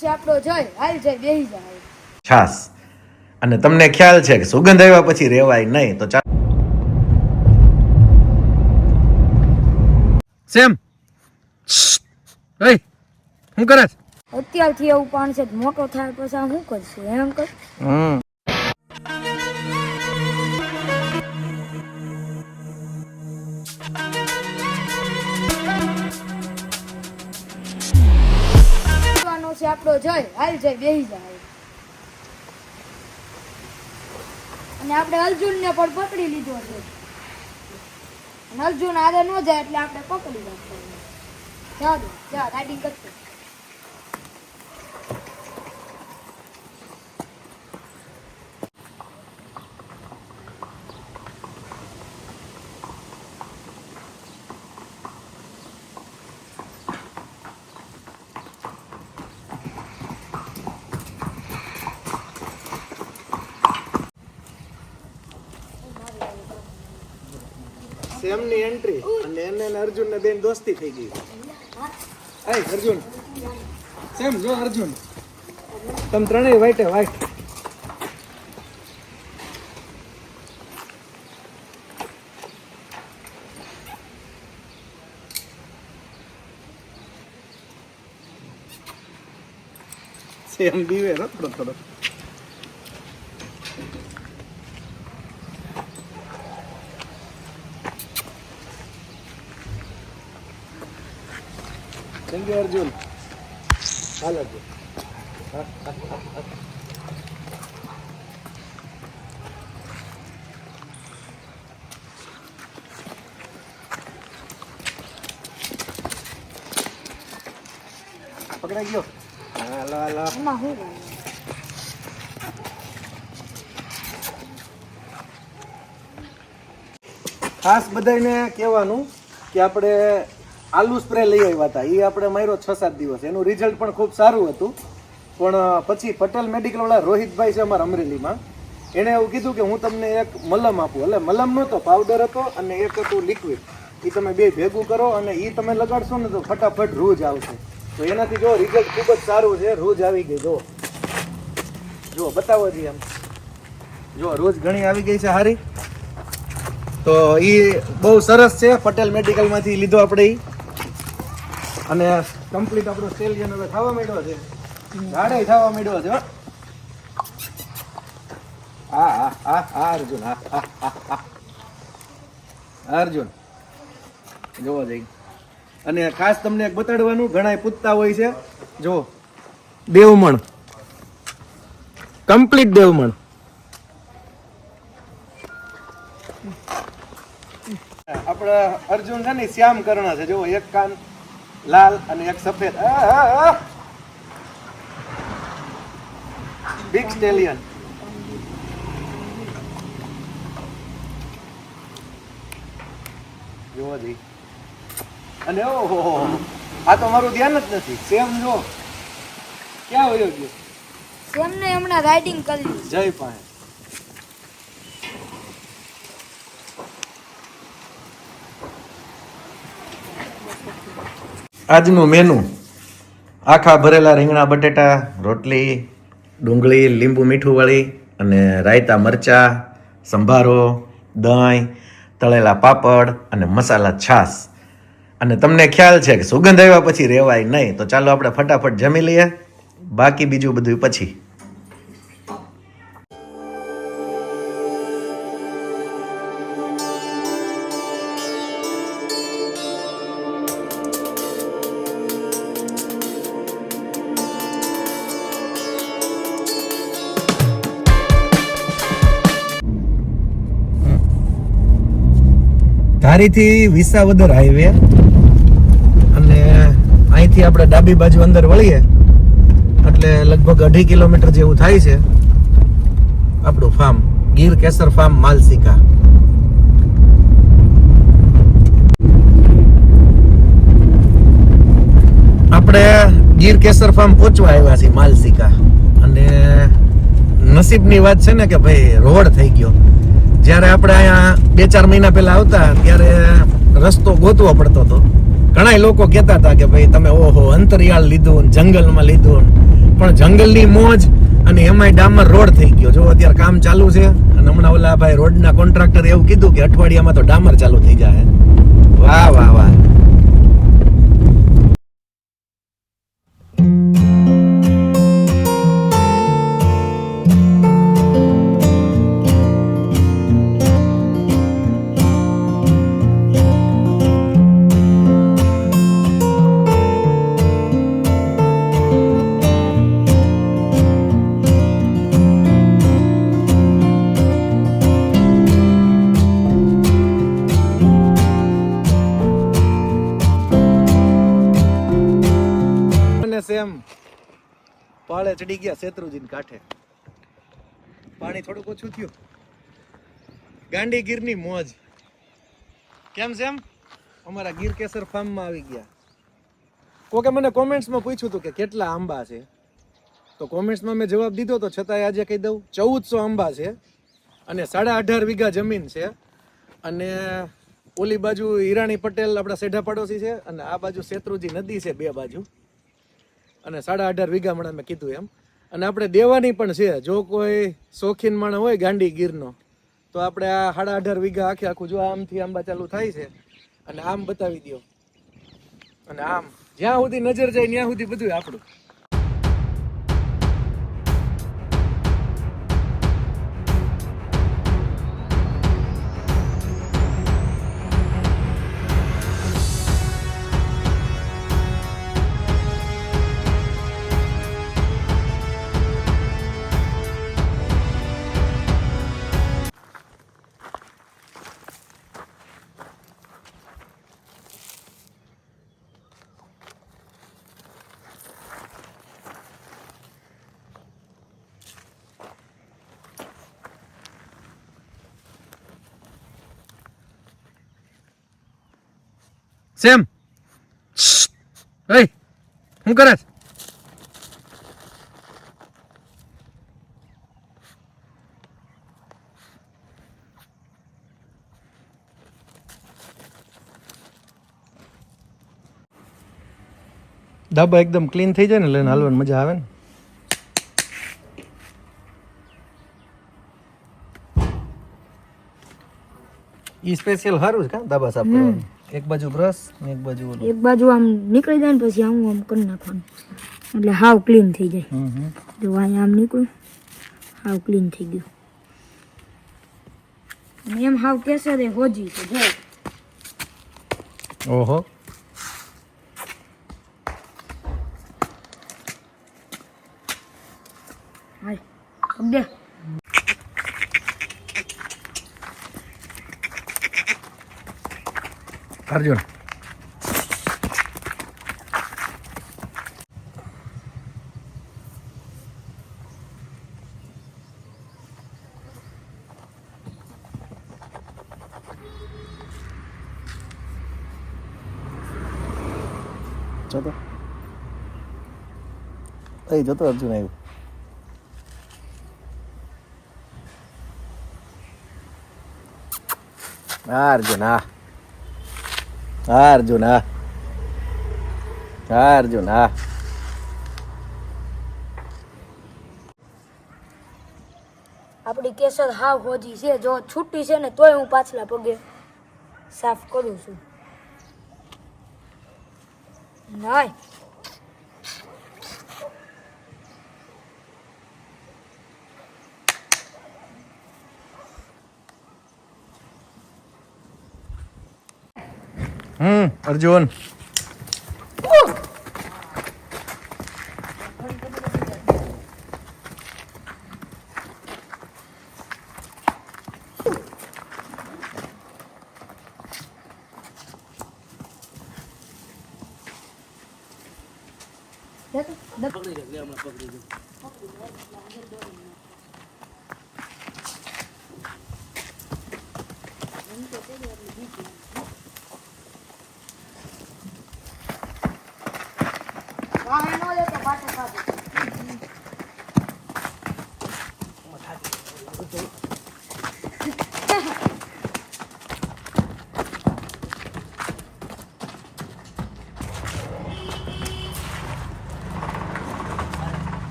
છે આપણો જોઈ હાલ જઈ બેહી જાય છાસ અને તમને ખ્યાલ છે કે સુગંધ આવ્યા પછી રેવાય નહીં તો સેમ એ શું કરે છે? અત્યારથી એવું પણ છે મોટો થાય પછી આ શું કરશે એમ કર છે આપણો જોઈ હાલ જઈ બેહી જાય અને આપણે અર્જુનને પણ પકડી લીધો છે અને અર્જુન આરે ન જાય એટલે આપણે પકડી રાખવાનું ચાલો જા ગાડી કરતો સેમની એન્ટ્રી અને એને ને અર્જુનને બેન દોસ્તી થઈ ગઈ. એ અર્જુન સેમ જો અર્જુન તમે ત્રણેય વાઈટે વાઈટ સેમ બીવે થોડો થોડો થેન્ક યુ અર્જુન. હાલ અર્જુન પકડાઈ ગયો. હાલો હાલો એમાં શું ખાસ બધાને કહેવાનું કે આપણે આલુ સ્પ્રે લઈ આવ્યા હતા. એ આપણે માર્યો 6-7 દિવસ. એનું રિઝલ્ટ પણ ખૂબ સારું હતું. પણ પછી પટેલ મેડિકલ વાળા રોહિતભાઈ છે અમારા અમરેલીમાં, એણે એવું કીધું કે હું તમને એક મલમ આપું. એટલે મલમ નહોતો, પાવડર હતો અને એક હતું લિક્વિડ. એ તમે બે ભેગું કરો અને એ તમે લગાડશો ને તો ફટાફટ રૂજ આવશે. તો એનાથી જો રિઝલ્ટ ખૂબ જ સારું છે. રૂજ આવી ગઈ જો જો બતાવો જી એમ જો રોજ ઘણી આવી ગઈ છે સારી. તો એ બહુ સરસ છે. પટેલ મેડિકલમાંથી લીધો આપણે ઈ. અને કમ્પ્લીટ આપણો સ્ટેલિયન હવે ખાવા માંડ્યો છે. ઝાડે ખાવા માંડ્યો છે. હા હા હા હા અર્જુન હા હા હા અર્જુન જોવો જઈ. અને ખાસ તમને એક બતાડવાનું, ઘણા પૂછતા હોય છે, જો દેવમણ કમ્પ્લીટ દેવમણ. આપણા અર્જુન છે ને શ્યામ કર્ણ છે. જો એક કાન લાલ અને એક સફેદ. બિગ સ્ટેલિયન જોવો જી. અને ઓહો આ તો મારું ધ્યાન જ નથી. સેમ જો ક્યાં વયો ગયો. એમને હમણાં રાઇડિંગ કરી જય પાસે આજનું મેનુ આખા ભરેલા રીંગણા બટેટા, રોટલી, ડુંગળી લીંબુ મીઠું વાળી અને રાયતા મરચા, સંભારો, દહીં, તળેલા પાપડ અને મસાલા છાશ. અને તમને ખ્યાલ છે કે સુગંધ આવ્યા પછી રેવાય નહીં તો ચાલો આપણે ફટાફટ જમી લઈએ, બાકી બીજું બધું પછી. ધારીથી વિસાવદર હાઈવે અને અહીંથી આપણે ડાબી બાજુ અંદર વળીએ એટલે લગભગ 2.5 કિલોમીટર જેવું થાય છે આપણું ફાર્મ, ગીર કેસર ફાર્મ માલસિકા. આપણે ગીર કેસર ફાર્મ પહોંચવા આવ્યા છીએ માલસિકા. અને નસીબની વાત છે ને કે ભાઈ રોડ થઈ ગયો. જ્યારે આપણે અહીંયા 2-4 મહિના પહેલા આવતા ત્યારે રસ્તો ગોતવો પડતો હતો. ઘણા લોકો કહેતા હતા કે ભાઈ તમે ઓહો અંતરિયાળ લીધું, જંગલમાં લીધું, પણ જંગલની મોજ અને એમાંય ડામર રોડ થઈ ગયો. જો અત્યારે કામ ચાલુ છે અને હમણાં ઓલા ભાઈ રોડના કોન્ટ્રાક્ટર એવું કીધું કે અઠવાડિયામાં તો ડામર ચાલુ થઈ જાય. વાહ વાહ વાહ. સેમ પાળે ચડી ગયા શેત્રુજીને કાંઠે. પાણી થોડુંક ઓછું થયું. ગાંડી ગીરની મોજ. કેમ સેમ? અમારા ગીર કેસર ફાર્મમાં આવી ગયા. કોકે મને કોમેન્ટ્સમાં પૂછ્યું હતું કે કેટલા આંબા છે, તો કોમેન્ટ્સમાં મેં જવાબ દીધો, તો છતાંય આજે કહી દઉં 1400 આંબા છે અને 18.5 વીઘા જમીન છે. અને ઓલી બાજુ હિરાણી પટેલ આપણા સેઢા પાડોશી છે અને આ બાજુ શેત્રુજી નદી છે, બે બાજુ. અને 18.5 વીઘા મને મેં કીધું એમ. અને આપણે દેવાની પણ છે. જો કોઈ શોખીન માણસ હોય ગાંડી ગીરનો, તો આપણે આ 18.5 વીઘા આખે આખું, જો આમથી આંબા ચાલુ થાય છે અને આમ બતાવી દો, અને આમ જ્યાં સુધી નજર જાય ત્યાં સુધી બધું આપણું. સેમ, hey, શું કરે છે? ધાબા એકદમ ક્લીન થઈ જાય ને એટલે હાલવાની મજા આવે ને. ઈ સ્પેશિયલ સારું છે કા ધાબા સાફ કરવાનું. એક બાજુ બ્રશ ને એક બાજુ ઓલું. એક બાજુ આમ નીકળી જાય ને પછી આમ કરી નાખવાનું એટલે હાવ ક્લીન થઈ જાય. જો અહીંયા આમ નીકળ્યું, હાવ ક્લીન થઈ ગયું. અને એમ હાવ કેસર એ હોજી છે જો. ઓહો, હાય અબડે અર્જુન જતો અર્જુન આવ્યું. અર્જુન હા, અર્જુન હા, અર્જુન હા. આપણી કેસર હાવ હોજી છે. જો છૂટી છે ને તોય હું પાછલા પગે સાફ કરું છું. નાય અર્જુન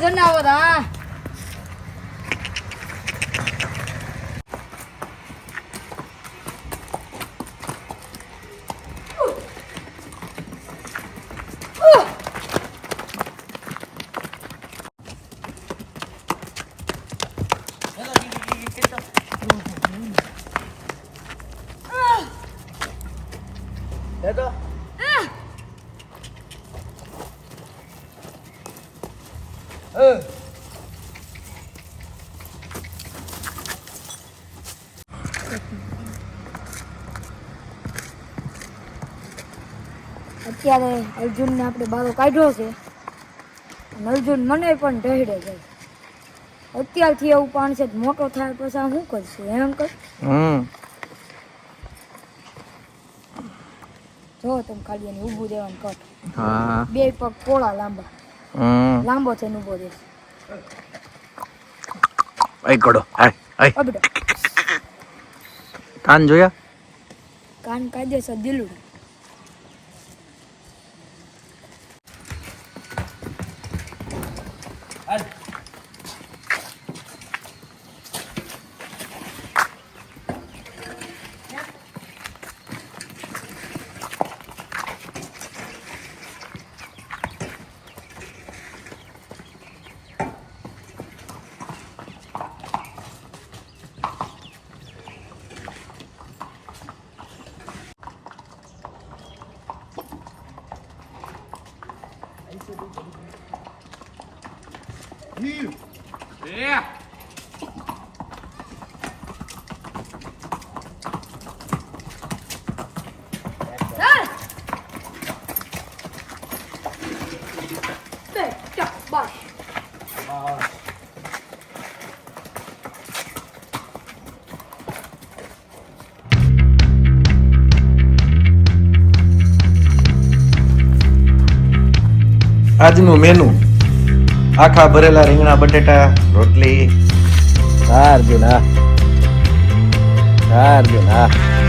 જનાવર હા અત્યારે અર્જુનને આપણે બારો કાઢ્યો છે અને અર્જુન મને પણ ઢહેડે છે અત્યારથી એવું પાણ છે મોટો થાય પછી આ શું કરશું એમ કર જો તમે ખાલી એને ઊભું દેવાનું કટ બે પગ પોળા લાંબા લાંબો થઈને ઊભો દે અબડો કાન જોયા કાન કાયદેસર દિલું આજનું મેનુ આખા ભરેલા રીંગણા બટેટા રોટલી. અર્જુન હા